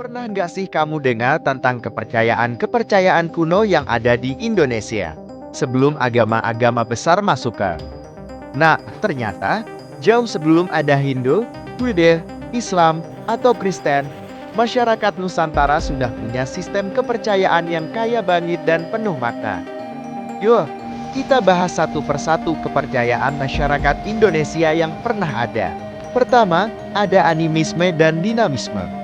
Pernah nggak sih kamu dengar tentang kepercayaan-kepercayaan kuno yang ada di Indonesia? Sebelum agama-agama besar masuk ke. Nah, ternyata jauh sebelum ada Hindu, Buddha, Islam, atau Kristen, masyarakat Nusantara sudah punya sistem kepercayaan yang kaya banget dan penuh makna. Yuk, kita bahas satu persatu kepercayaan masyarakat Indonesia yang pernah ada. Pertama, ada animisme dan dinamisme.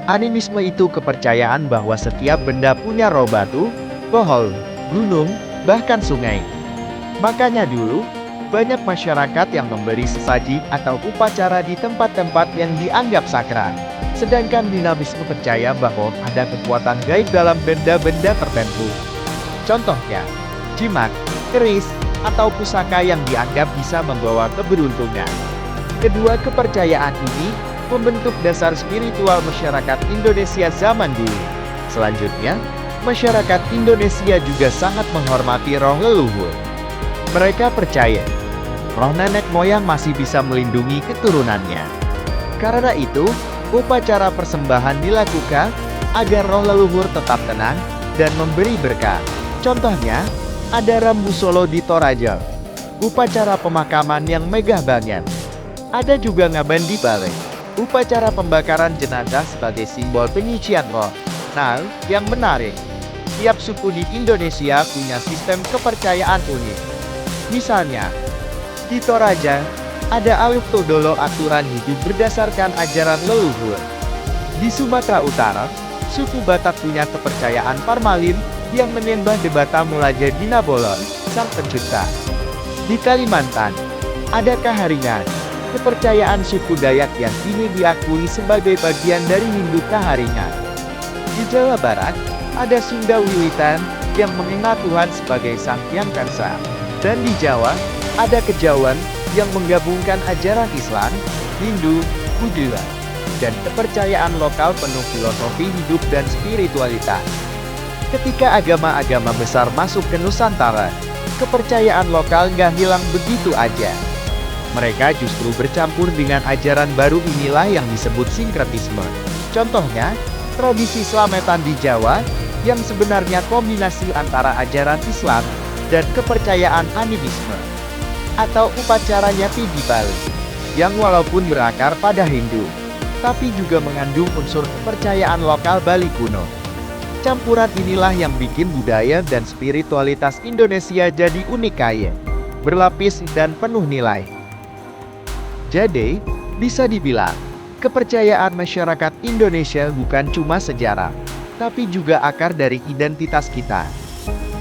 Animisme itu kepercayaan bahwa setiap benda punya roh batu, pohon, gunung, bahkan sungai. Makanya dulu, banyak masyarakat yang memberi sesaji atau upacara di tempat-tempat yang dianggap sakral. Sedangkan dinamisme percaya bahwa ada kekuatan gaib dalam benda-benda tertentu. Contohnya, jimat, keris, atau pusaka yang dianggap bisa membawa keberuntungan. Kedua kepercayaan ini membentuk dasar spiritual masyarakat Indonesia zaman dulu. Selanjutnya, masyarakat Indonesia juga sangat menghormati roh leluhur. Mereka percaya, roh nenek moyang masih bisa melindungi keturunannya. Karena itu, upacara persembahan dilakukan agar roh leluhur tetap tenang dan memberi berkah. Contohnya, ada Rambu Solo di Toraja, upacara pemakaman yang megah banget. Ada juga Ngaben di Bali, upacara pembakaran jenazah sebagai simbol penyucian roh. Nah, yang menarik, tiap suku di Indonesia punya sistem kepercayaan unik. Misalnya, di Toraja, ada Aluk Todolo aturan hidup berdasarkan ajaran leluhur. Di Sumatera Utara, suku Batak punya kepercayaan Parmalin yang menyembah Debata Mulaja Dinabolon, sang pencipta. Di Kalimantan, ada Kaharingan, kepercayaan suku Dayak yang kini diakui sebagai bagian dari Hindu Kaharingan. Di Jawa Barat, ada Sunda Wiwitan yang mengenal Tuhan sebagai Sang Hyang Karsa. Dan di Jawa, ada Kejawen yang menggabungkan ajaran Islam, Hindu, Buddha, dan kepercayaan lokal penuh filosofi hidup dan spiritualitas. Ketika agama-agama besar masuk ke Nusantara, kepercayaan lokal nggak hilang begitu aja. Mereka justru bercampur dengan ajaran baru, inilah yang disebut sinkretisme. Contohnya, tradisi Slametan di Jawa, yang sebenarnya kombinasi antara ajaran Islam dan kepercayaan animisme. Atau upacara Nyati di Bali, yang walaupun berakar pada Hindu, tapi juga mengandung unsur kepercayaan lokal Bali kuno. Campuran inilah yang bikin budaya dan spiritualitas Indonesia jadi unik, kaya, berlapis, dan penuh nilai. Jadi, bisa dibilang, kepercayaan masyarakat Indonesia bukan cuma sejarah, tapi juga akar dari identitas kita.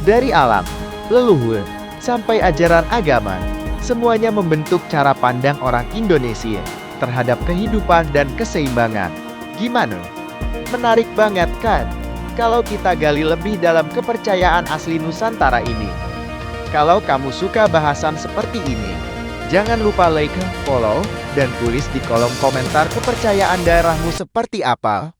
Dari alam, leluhur, sampai ajaran agama, semuanya membentuk cara pandang orang Indonesia terhadap kehidupan dan keseimbangan. Gimana? Menarik banget kan? Kalau kita gali lebih dalam kepercayaan asli Nusantara ini. Kalau kamu suka bahasan seperti ini, jangan lupa like, follow, dan tulis di kolom komentar kepercayaan daerahmu seperti apa.